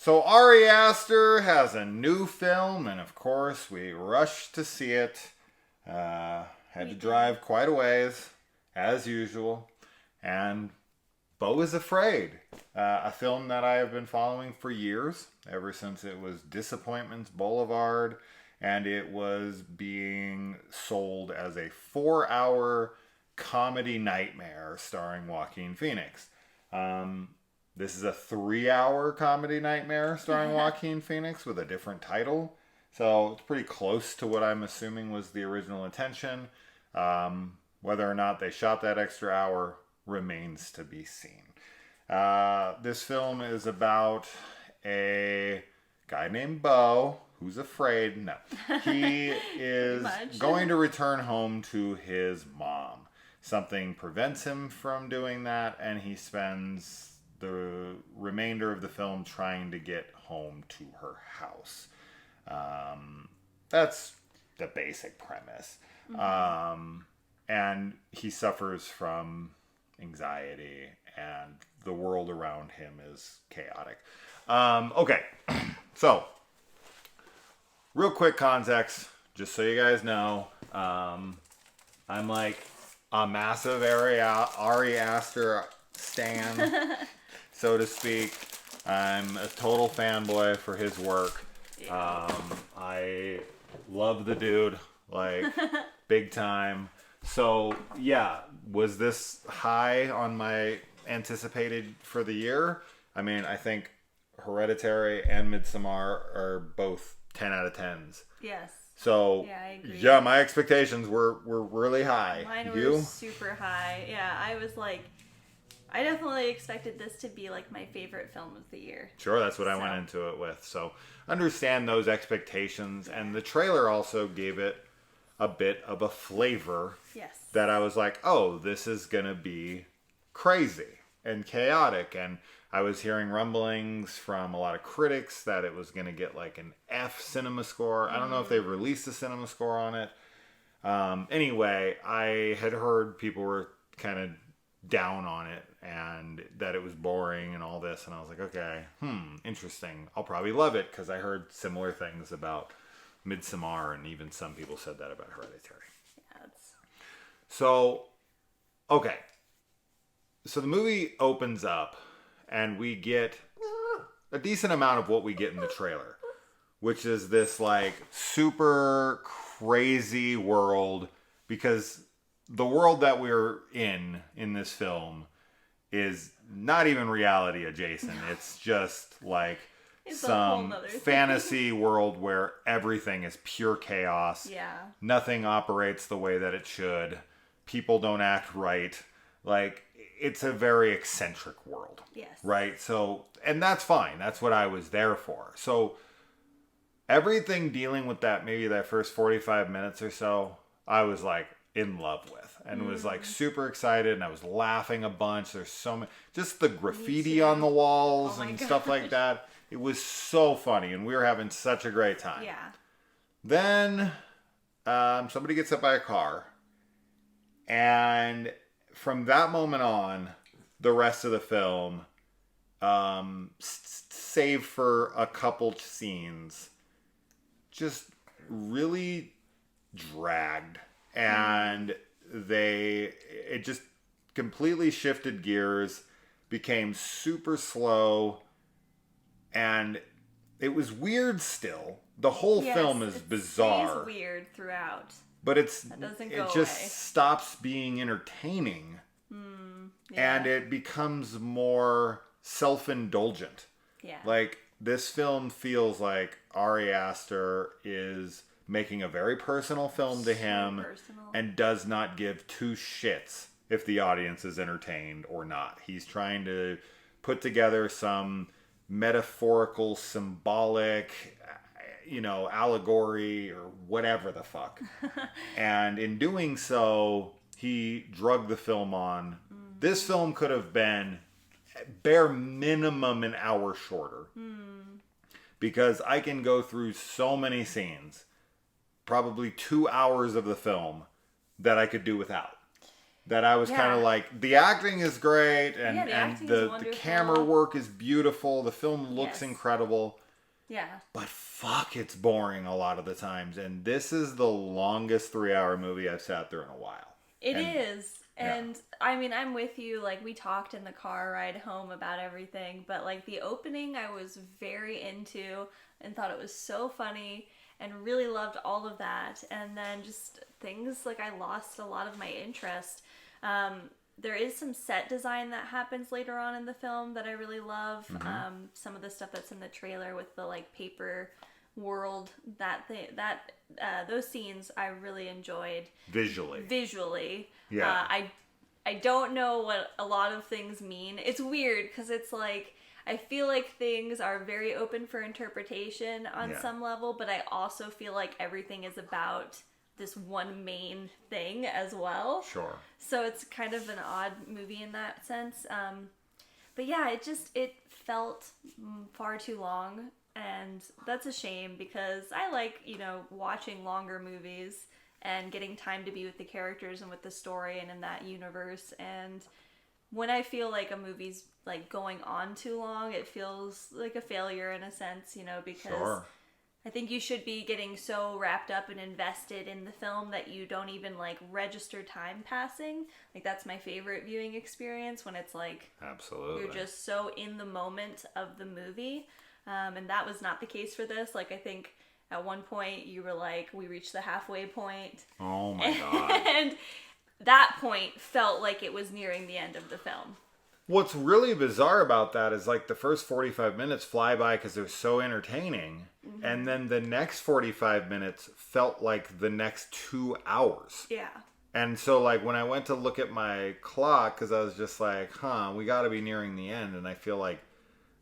So Ari Aster has a new film, and of course we rushed to see it. Had to drive quite a ways, as usual. And Beau is Afraid, a film that I have been following for years, ever since it was Disappointments Boulevard, and it was being sold as a 4-hour comedy nightmare starring Joaquin Phoenix. This is a 3-hour comedy nightmare starring Joaquin Phoenix with a different title. So it's pretty close to what I'm assuming was the original intention. Whether or not they shot that extra hour remains to be seen. This film is about a guy named Beau who's afraid. No. He is going to return home to his mom. Something prevents him from doing that, and he spends the remainder of the film trying to get home to her house. That's the basic premise. And he suffers from anxiety, and the world around him is chaotic. Okay, so real quick context, just so you guys know. I'm like a massive Ari Aster stan, so to speak. I'm a total fanboy for his work. I love the dude, like, big time. So, yeah, was this high on my anticipated for the year? I mean, I think Hereditary and Midsommar are both 10 out of 10s. Yes. So, yeah, I agree. Yeah, my expectations were really high. Mine were super high. Yeah, I was like, I definitely expected this to be like my favorite film of the year. Sure, that's what I went into it with. So, understand those expectations. And the trailer also gave it a bit of a flavor. Yes. That I was like, oh, this is going to be crazy and chaotic. And I was hearing rumblings from a lot of critics that it was going to get like an F cinema score. I don't know if they've released a cinema score on it. Anyway, I had heard people were kind of down on it and that it was boring and all this. And I was like, okay, interesting. I'll probably love it because I heard similar things about Midsommar, and even some people said that about Hereditary. Yeah, So, okay. So the movie opens up, and we get a decent amount of what we get in the trailer, which is this, like, super crazy world, because the world that we're in this film is not even reality adjacent. It's just, like, some fantasy world where everything is pure chaos. Yeah. Nothing operates the way that it should. People don't act right. Like, it's a very eccentric world. Yes. Right? So, and that's fine. That's what I was there for. So, everything dealing with that, maybe that first 45 minutes or so, I was like in love with. And was like super excited, and I was laughing a bunch. There's so many, just the graffiti on the walls and stuff like that. It was so funny, and we were having such a great time. Yeah. Then somebody gets hit by a car, and from that moment on, the rest of the film, save for a couple scenes, just really dragged, and it just completely shifted gears, became super slow. And it was weird still. The whole film is bizarre. It's weird throughout. But it just away. Stops being entertaining. And it becomes more self-indulgent. Yeah. Like, this film feels like Ari Aster is making a very personal film to him and does not give two shits if the audience is entertained or not. He's trying to put together some metaphorical, symbolic, allegory or whatever the fuck. And in doing so, he drugged the film on. This film could have been bare minimum an hour shorter. Because I can go through so many scenes, probably 2 hours of the film, that I could do without. that I was kind of like, the acting is great, and, Yeah, the and acting is the wonderful. camera work is beautiful. The film looks Yes. incredible. Yeah. But fuck, it's boring a lot of the times. And this is the longest 3-hour movie I've sat through in a while. It is. Yeah. And I mean, I'm with you. Like, we talked in the car ride home about everything, but like the opening I was very into and thought it was so funny and really loved all of that. And then just things like I lost a lot of my interest. There is some set design that happens later on in the film that I really love. Some of the stuff that's in the trailer with the like paper world, those scenes I really enjoyed. Visually. Yeah. I don't know what a lot of things mean. It's weird because it's like, I feel like things are very open for interpretation on some level, but I also feel like everything is about this one main thing as well. Sure. So it's kind of an odd movie in that sense. But yeah, it felt far too long, and that's a shame because I like, watching longer movies and getting time to be with the characters and with the story and in that universe. And when I feel like a movie's like going on too long, it feels like a failure in a sense, because Sure. I think you should be getting so wrapped up and invested in the film that you don't even like register time passing. Like, that's my favorite viewing experience, when it's like, Absolutely. you're just so in the moment of the movie. And that was not the case for this. Like, I think at one point you were like, we reached the halfway point. Oh my God. And that point felt like it was nearing the end of the film. What's really bizarre about that is like the first 45 minutes fly by because they're so entertaining. And then the next 45 minutes felt like the next 2 hours. Yeah. And so like when I went to look at my clock, because I was just like, we got to be nearing the end. And I feel like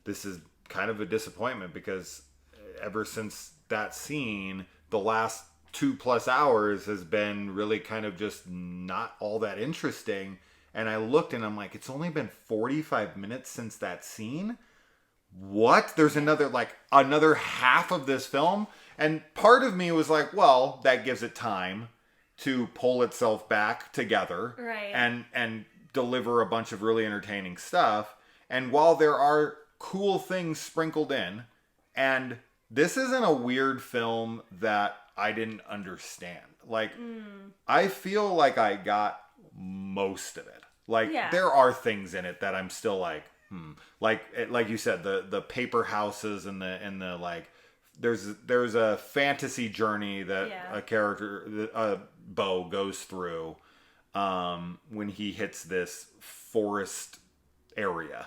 this is kind of a disappointment because ever since that scene, the last 2+ hours has been really kind of just not all that interesting. And I looked and I'm like, it's only been 45 minutes since that scene? What? There's another half of this film? And part of me was like, well, that gives it time to pull itself back together. Right. And deliver a bunch of really entertaining stuff. And while there are cool things sprinkled in, and this isn't a weird film that I didn't understand. Like, I feel like I got most of it. Like, there are things in it that I'm still like, like you said, the paper houses and the like, there's a fantasy journey that a character, Beau, goes through when he hits this forest area.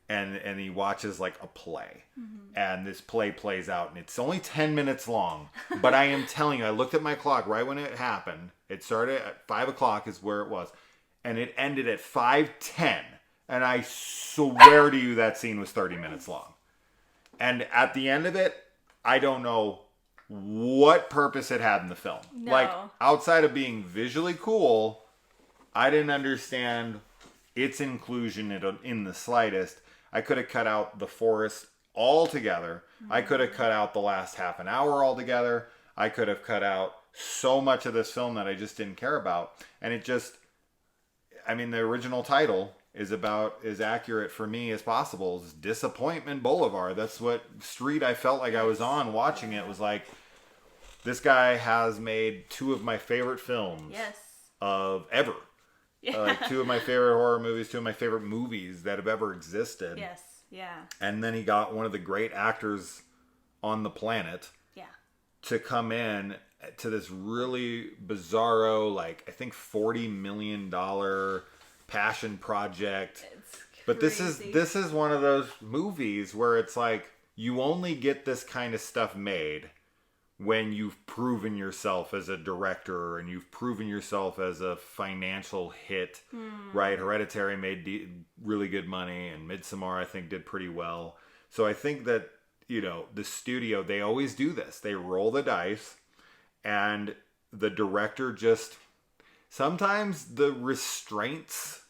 And he watches like a play, and this play plays out, and it's only 10 minutes long. But I am telling you, I looked at my clock right when it happened. It started at 5 o'clock is where it was, and it ended at 5:10. And I swear to you, that scene was 30 minutes long. And at the end of it, I don't know what purpose it had in the film. No. Like, outside of being visually cool, I didn't understand its inclusion in the slightest. I could have cut out the forest altogether. I could have cut out the last half an hour altogether. I could have cut out so much of this film that I just didn't care about. And it just, I mean, the original title is about as accurate for me as possible. It's Disappointment Boulevard. That's what street I felt like I was on watching it. Was like, this guy has made 2 of my favorite films of ever. Yeah. Like 2 of my favorite horror movies, 2 of my favorite movies that have ever existed. Yes. Yeah. And then he got one of the great actors on the planet to come in to this really bizarro, like, I think $40 million passion project. It's but crazy. this is one of those movies where it's like, you only get this kind of stuff made when you've proven yourself as a director and you've proven yourself as a financial hit, right? Hereditary made really good money, and Midsommar, I think, did pretty well. So I think that, the studio, they always do this. They roll the dice, and the director just, sometimes the restraints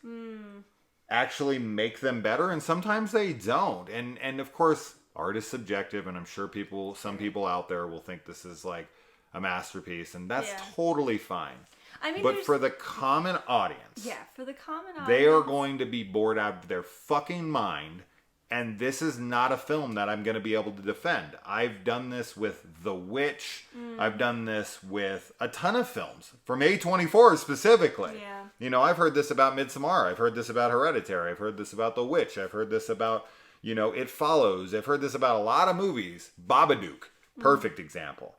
actually make them better, and sometimes they don't. And of course, art is subjective, and I'm sure some people out there will think this is like a masterpiece, and that's totally fine. I mean, but for the common audience, for the common audience, they are going to be bored out of their fucking mind. And this is not a film that I'm going to be able to defend. I've done this with The Witch. I've done this with a ton of films from A24 specifically. Yeah. You know, I've heard this about Midsommar. I've heard this about Hereditary. I've heard this about The Witch. I've heard this about, you know, It Follows. I've heard this about a lot of movies. Babadook, perfect example.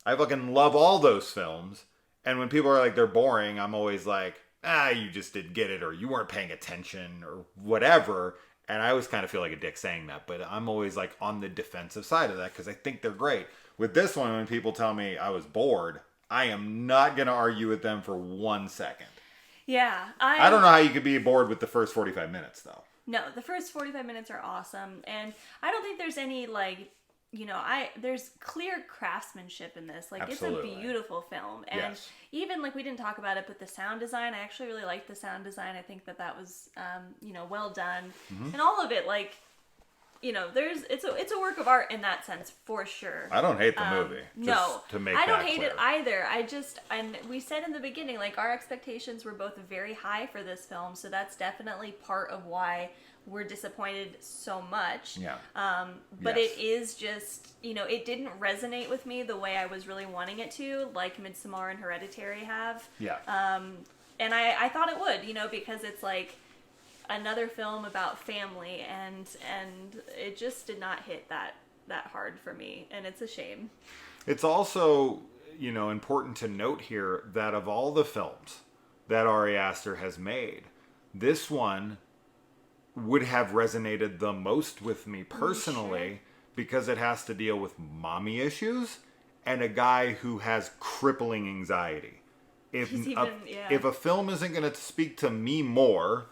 I fucking love all those films. And when people are like, they're boring, I'm always like, you just didn't get it, or you weren't paying attention, or whatever. And I always kind of feel like a dick saying that, but I'm always like on the defensive side of that because I think they're great. With this one, when people tell me I was bored, I am not going to argue with them for 1 second. Yeah. I don't know how you could be bored with the first 45 minutes, though. No, the first 45 minutes are awesome. And I don't think there's any, like, you know, there's clear craftsmanship in this. Like, Absolutely. It's a beautiful film. And even, like, we didn't talk about it, but the sound design, I actually really liked the sound design. I think that was, you know, well done. And all of it, like, you know, it's a work of art in that sense, for sure. I don't hate the movie. No, to make I don't that hate clear. it either. And we said in the beginning, like, our expectations were both very high for this film. So that's definitely part of why we're disappointed so much. Yeah. But it is just, you know, it didn't resonate with me the way I was really wanting it to, like Midsommar and Hereditary have. Yeah. And I thought it would, you know, because it's like another film about family, and it just did not hit that hard for me, and it's a shame. It's also, you know, important to note here that of all the films that Ari Aster has made, this one would have resonated the most with me personally because it has to deal with mommy issues and a guy who has crippling anxiety. If a film isn't going to speak to me more,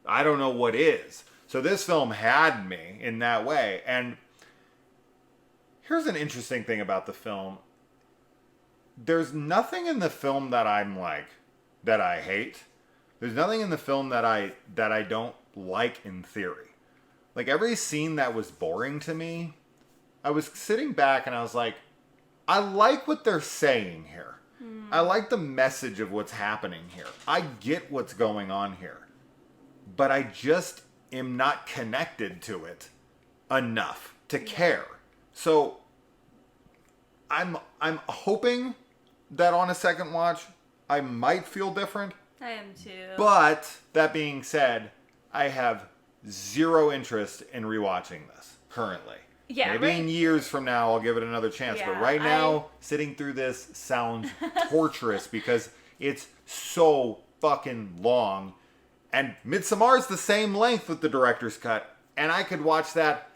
I don't know what is. So this film had me in that way. And here's an interesting thing about the film. There's nothing in the film that I'm like, that I hate. There's nothing in the film that I don't like in theory. Like every scene that was boring to me, I was sitting back and I was like, I like what they're saying here. I like the message of what's happening here. I get what's going on here. But I just am not connected to it enough to care. So I'm hoping that on a second watch I might feel different. I am too. But that being said, I have zero interest in rewatching this currently. Yeah, Maybe in years from now I'll give it another chance. Yeah, but right now, sitting through this sounds torturous because it's so fucking long. And Midsommar is the same length with the director's cut. And I could watch that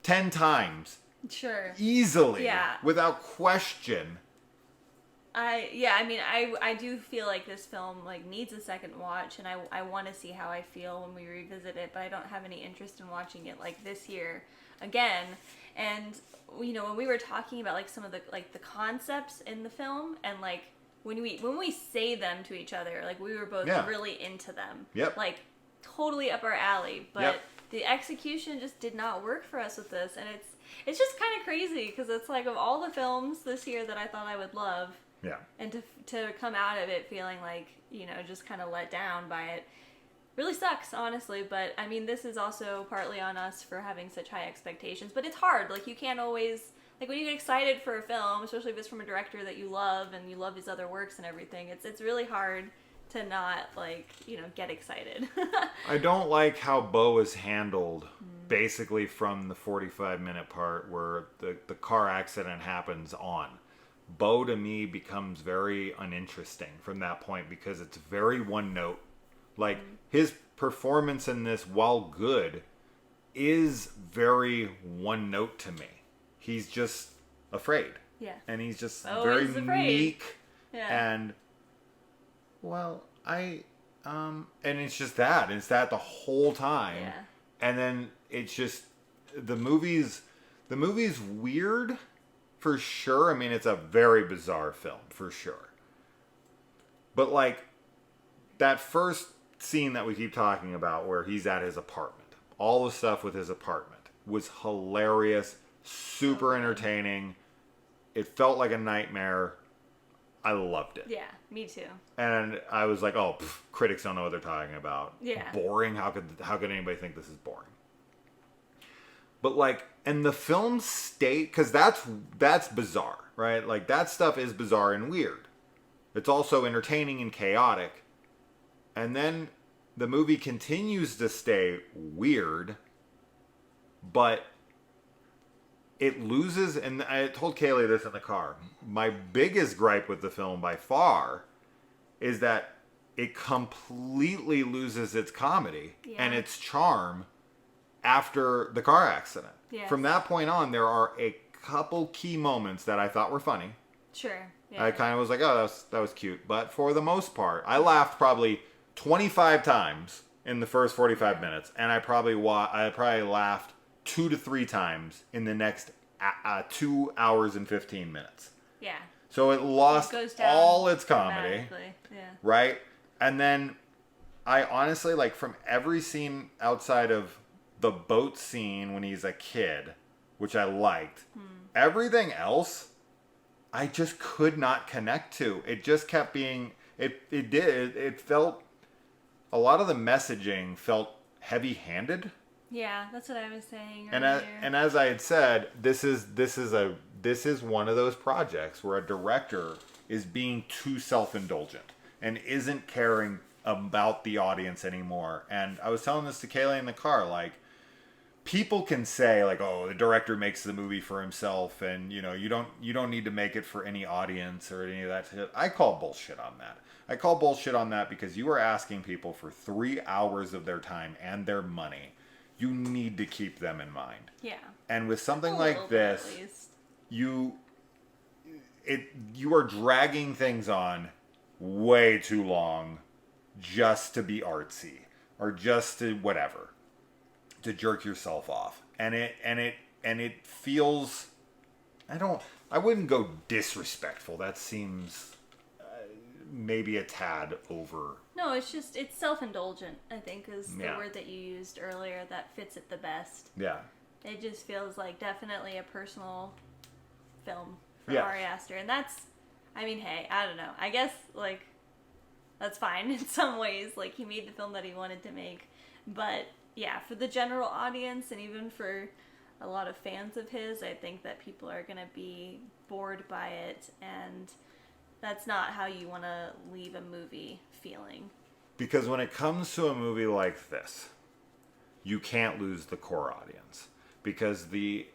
10 times. Sure. Easily. Yeah. Without question. I do feel like this film like needs a second watch, and I want to see how I feel when we revisit it, but I don't have any interest in watching it like this year again. And you know, when we were talking about like some of the like the concepts in the film, and like when we say them to each other, like we were both really into them. Yep. Like totally up our alley, but the execution just did not work for us with this, and it's just kind of crazy because it's like of all the films this year that I thought I would love. Yeah. And to come out of it feeling like, you know, just kind of let down by it really sucks, honestly. But, I mean, this is also partly on us for having such high expectations. But it's hard. Like, you can't always... Like, when you get excited for a film, especially if it's from a director that you love and you love his other works and everything, it's really hard to not, like, you know, get excited. I don't like how Beau is handled basically from the 45-minute part where the car accident happens on. Beau to me becomes very uninteresting from that point because it's very one note. Like his performance in this, while good, is very one note to me. He's just afraid. Yeah. And he's just very meek. Yeah. And well, and it's just that. It's that the whole time. Yeah. And then it's just the movie's weird. For sure. I mean, it's a very bizarre film, for sure. But, like, that first scene that we keep talking about where he's at his apartment, all the stuff with his apartment was hilarious, super entertaining. It felt like a nightmare. I loved it. Yeah, me too. And I was like, oh, critics don't know what they're talking about. Yeah. Boring? How could anybody think this is boring? But like, and the film state, because that's bizarre, right? Like, that stuff is bizarre and weird. It's also entertaining and chaotic. And then the movie continues to stay weird, but it loses, and I told Kaylee this in the car, my biggest gripe with the film by far is that it completely loses its comedy and its charm after the car accident. Yes. From that point on, there are a couple key moments that I thought were funny. Sure. Yeah. I kind of was like, oh, that was cute. But for the most part, I laughed probably 25 times in the first 45 minutes, and I probably laughed 2 to 3 times in the next 2 hours and 15 minutes. Yeah. So it lost all its comedy. Yeah. Right? And then I honestly, like, from every scene outside of the boat scene when he's a kid, which I liked, everything else I just could not connect to. It just kept being, it felt, a lot of the messaging felt heavy-handed. Yeah, that's what I was saying earlier. And as I had said, this is one of those projects where a director is being too self-indulgent and isn't caring about the audience anymore. And I was telling this to Kaylee in the car, like, people can say, like, oh, the director makes the movie for himself, and you don't need to make it for any audience or any of that shit. I call bullshit on that. I call bullshit on that because you are asking people for 3 hours of their time and their money. You need to keep them in mind. Yeah. And with something like this, you are dragging things on way too long just to be artsy or just to whatever, to jerk yourself off. And it feels, I wouldn't go disrespectful. That seems maybe a tad over. No, it's self-indulgent, I think, is the word that you used earlier that fits it the best. Yeah. It just feels like definitely a personal film for Ari Aster. And that's, I mean, hey, I don't know. I guess, like, that's fine in some ways. Like, he made the film that he wanted to make. But, yeah, for the general audience and even for a lot of fans of his, I think that people are going to be bored by it. And that's not how you want to leave a movie feeling. Because when it comes to a movie like this, you can't lose the core audience. Because the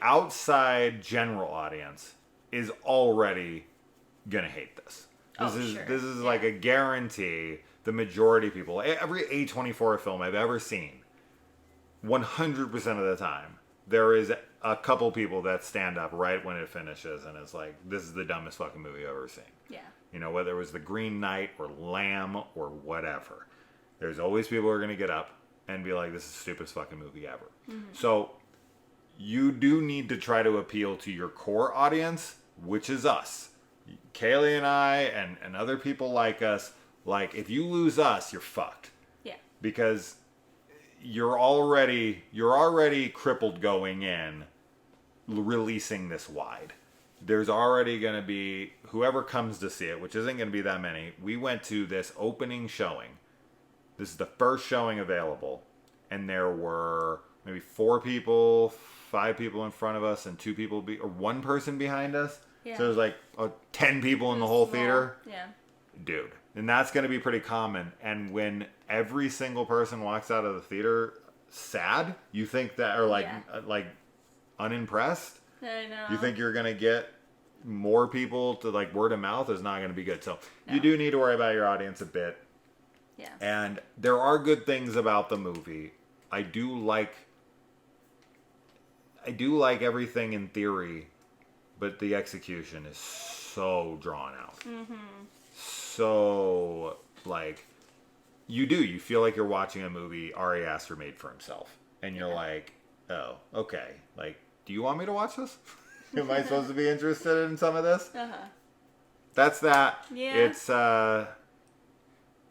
outside general audience is already going to hate this. This is like a guarantee. The majority of people, every A24 film I've ever seen, 100% of the time, there is a couple people that stand up right when it finishes and it's like, this is the dumbest fucking movie I've ever seen. Yeah. You know, whether it was The Green Knight or Lamb or whatever. There's always people who are going to get up and be like, this is the stupidest fucking movie ever. Mm-hmm. So you do need to try to appeal to your core audience, which is us. Kaylee and I and other people like us. Like, if you lose us, you're fucked. Yeah. Because you're already crippled going in, releasing this wide. There's already going to be, whoever comes to see it, which isn't going to be that many. We went to this opening showing. This is the first showing available. And there were maybe 4 people, 5 people in front of us, and 2 people, or 1 person behind us. Yeah. So there's like 10 people in the whole theater. Yeah. Dude. And that's going to be pretty common. And when every single person walks out of the theater sad, you think that, or like unimpressed. I know. You think you're going to get more people to, like, word of mouth is not going to be good. So you do need to worry about your audience a bit. Yeah. And there are good things about the movie. I do like everything in theory, but the execution is so drawn out. Mm-hmm. So, like, you feel like you're watching a movie Ari Aster made for himself. And you're like, oh, okay. Like, do you want me to watch this? Am I supposed to be interested in some of this? Uh-huh. That's that. Yeah.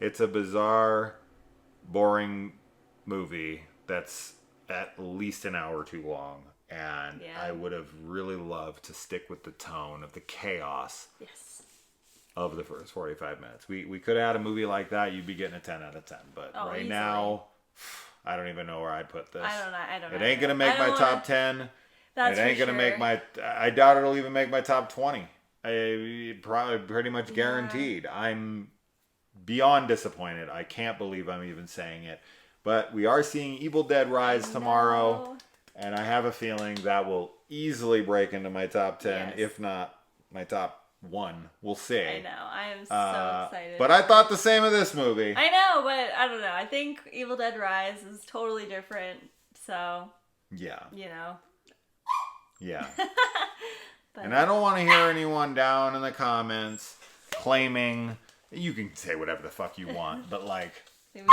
It's a bizarre, boring movie that's at least an hour too long. And Yeah. I would have really loved to stick with the tone of the chaos Yes. of the first 45 minutes. We could have had a movie like that. You'd be getting a 10 out of 10. But right easily. now, I don't even know where I'd put this. I don't know. It ain't going to make my top 10. That's it ain't for going to sure. make my... I doubt it'll even make my top 20. Probably pretty much guaranteed. I'm beyond disappointed. I can't believe I'm even saying it. But we are seeing Evil Dead Rise tomorrow. And I have a feeling that will easily break into my top 10, Yes. if not my top 1. We'll see. I know. I am so excited. But I thought the same of this movie. I know, but I don't know. I think Evil Dead Rise is totally different. So, Yeah. you know. Yeah. But, And I don't want to hear anyone down in the comments claiming, you can say whatever the fuck you want, but like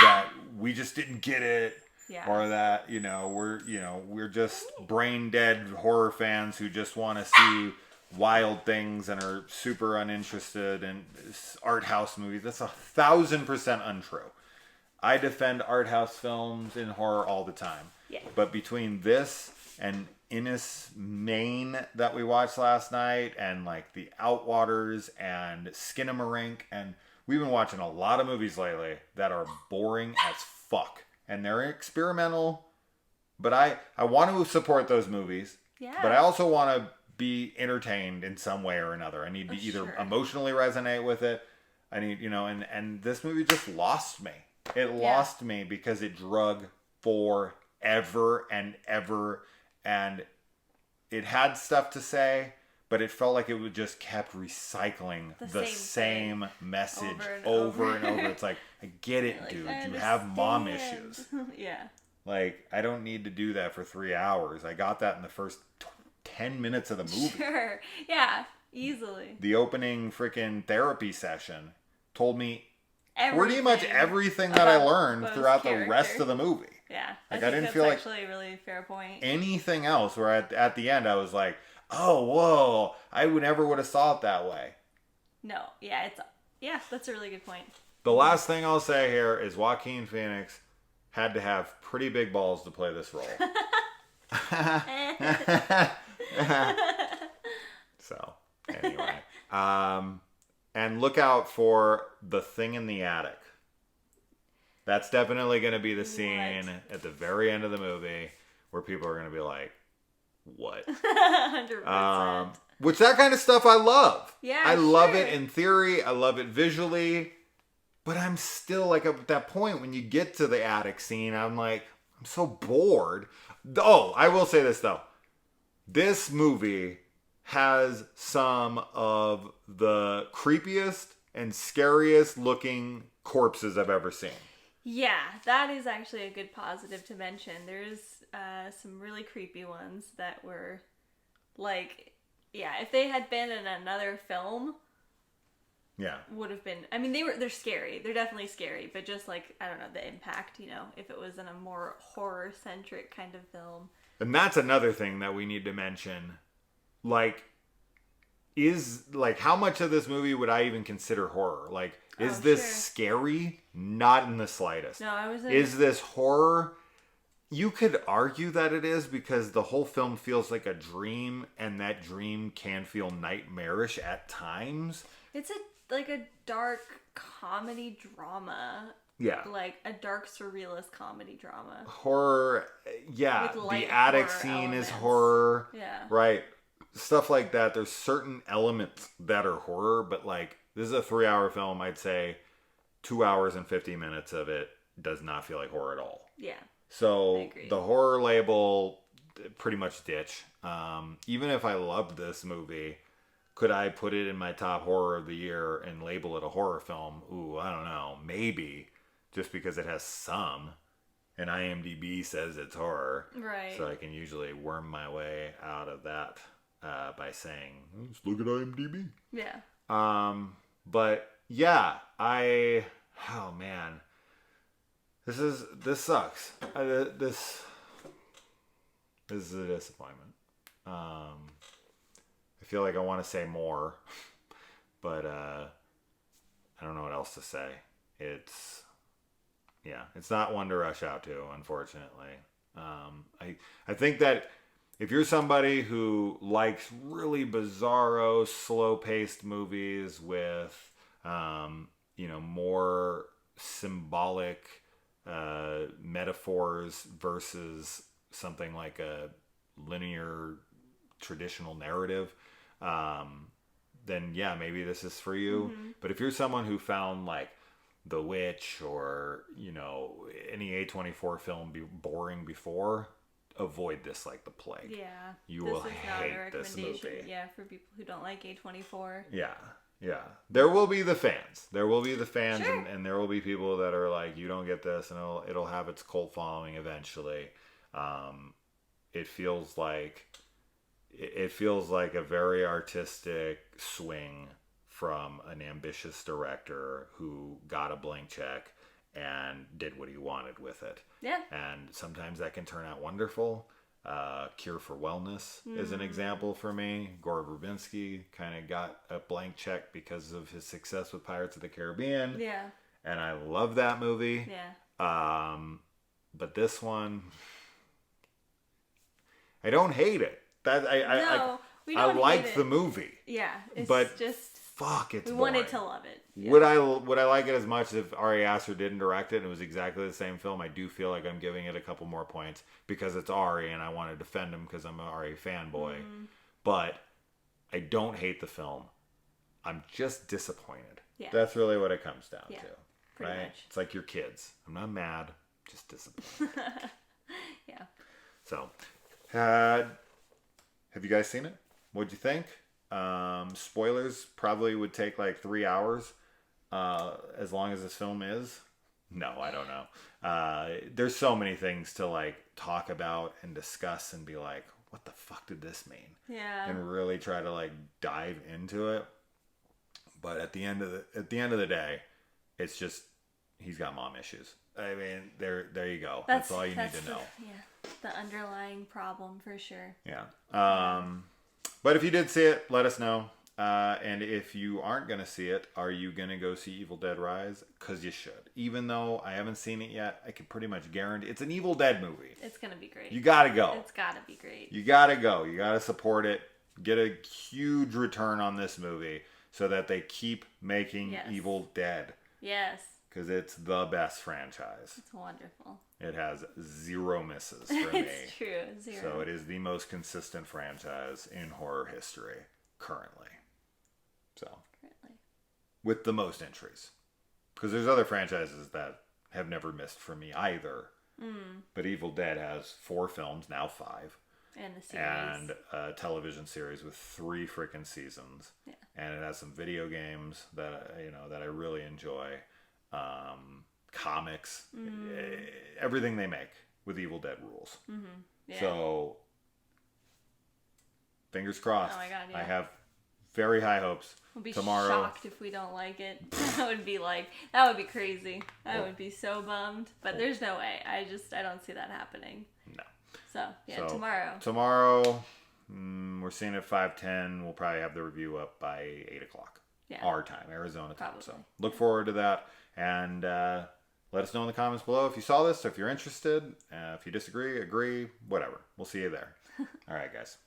that we just didn't get it. yeah. Or that, we're just brain dead horror fans who just want to see wild things and are super uninterested in art house movies. That's 1,000% untrue. I defend art house films in horror all the time. Yeah. But between this and Innis Maine that we watched last night and like The Outwaters and Skinamarink, and we've been watching a lot of movies lately that are boring as fuck. And they're experimental, but I want to support those movies. Yeah. But I also want to be entertained in some way or another. I need to either emotionally resonate with it. I need, and this movie just lost me. It lost me because it drug forever and ever, and it had stuff to say, but it felt like it would just kept recycling the same message over and over. It's like, I get it, like, dude. You have mom issues. Yeah. Like, I don't need to do that for 3 hours. I got that in the first 10 minutes of the movie. Sure. Yeah. Easily. The opening freaking therapy session told me Everything pretty much everything that I learned throughout the rest of the movie. Yeah. Like, I didn't feel like actually a really fair point. Anything else where at the end I was like, oh, whoa, I would have saw it that way. No. Yeah, that's a really good point. The last thing I'll say here is Joaquin Phoenix had to have pretty big balls to play this role. So, anyway. And look out for The Thing in the Attic. That's definitely going to be the scene at the very end of the movie where people are going to be like, what? 100%. Which that kind of stuff I love. Yeah, I love it in theory. I love it visually. But I'm still like at that point when you get to the attic scene, I'm like, I'm so bored. Oh, I will say this though. This movie has some of the creepiest and scariest looking corpses I've ever seen. Yeah, that is actually a good positive to mention. There's some really creepy ones that were like, yeah, if they had been in another film, yeah, would have been. I mean, they're scary. They're definitely scary, but just like, I don't know, the impact. If it was in a more horror centric kind of film. And that's another thing that we need to mention. Like, how much of this movie would I even consider horror? Like, is this scary? Not in the slightest. No, I wasn't. Is this horror? You could argue that it is because the whole film feels like a dream, and that dream can feel nightmarish at times. It's like a dark comedy drama. Yeah. Like a dark surrealist comedy drama. Horror, yeah. The attic scene is horror. Yeah. Right. Stuff like that. There's certain elements that are horror, but like, this is a 3-hour film. I'd say 2 hours and 50 minutes of it does not feel like horror at all. Yeah. So the horror label, pretty much ditch. Even if I loved this movie, could I put it in my top horror of the year and label it a horror film? Ooh, I don't know. Maybe. Just because it has some. And IMDb says it's horror. Right. So I can usually worm my way out of that by saying, let's look at IMDb. Yeah. But yeah, oh man. This sucks. This is a disappointment. I feel like I want to say more, but I don't know what else to say. It's not one to rush out to, unfortunately. I think that if you're somebody who likes really bizarro, slow-paced movies with, more symbolic metaphors versus something like a linear, traditional narrative, then yeah, maybe this is for you. Mm-hmm. But if you're someone who found like The Witch or, any A24 film boring before, avoid this like the plague. Yeah. You will hate this movie. Yeah, for people who don't like A24. Yeah. Yeah. There will be the fans. Sure. And there will be people that are like, you don't get this, and it'll have its cult following eventually. It feels like a very artistic swing from an ambitious director who got a blank check and did what he wanted with it. Yeah. And sometimes that can turn out wonderful. Cure for Wellness is an example for me. Gore Verbinski kind of got a blank check because of his success with Pirates of the Caribbean. Yeah. And I love that movie. Yeah. But this one, I don't hate it. I liked the movie. Yeah, it's but just fuck, it's we boring. wanted to love it. Yeah. Would I like it as much if Ari Aster didn't direct it and it was exactly the same film? I do feel like I'm giving it a couple more points because it's Ari and I want to defend him because I'm an Ari fanboy. But I don't hate the film. I'm just disappointed. Yeah. That's really what it comes down to. Pretty right? much. It's like your kids. I'm not mad, just disappointed. Yeah. So, have you guys seen it? What'd you think? Spoilers probably would take like 3 hours, as long as this film is. No, I don't know. There's so many things to like talk about and discuss and be like, what the fuck did this mean? Yeah. And really try to like dive into it. But at the end of the day, it's just he's got mom issues. I mean, there you go. That's all you need to know. Yeah, the underlying problem for sure. Yeah. But if you did see it, let us know. And if you aren't going to see it, are you going to go see Evil Dead Rise? Because you should. Even though I haven't seen it yet, I can pretty much guarantee it's an Evil Dead movie. It's going to be great. You got to go. It's got to be great. You got to go. You got to support it. Get a huge return on this movie so that they keep making Evil Dead. Yes. Because it's the best franchise. It's wonderful. It has 0 misses for me. It's true. 0. So it is the most consistent franchise in horror history currently. With the most entries. Because there's other franchises that have never missed for me either. But Evil Dead has 4 films, now 5. And a series. And a television series with 3 freaking seasons. Yeah. And it has some video games that I really enjoy. Comics. Everything they make with Evil Dead rules. Yeah. So, fingers crossed. Oh my God, yeah. I have very high hopes. We'll be tomorrow. Shocked if we don't like it. That would be crazy. I would be so bummed. But there's no way. I don't see that happening. No. So, tomorrow. Tomorrow, we're seeing it at 5:10. We'll probably have the review up by 8 o'clock. Yeah. Our time, Arizona time. Probably. So look forward to that. And let us know in the comments below if you saw this, if you're interested. If you disagree, agree, whatever. We'll see you there. All right, guys.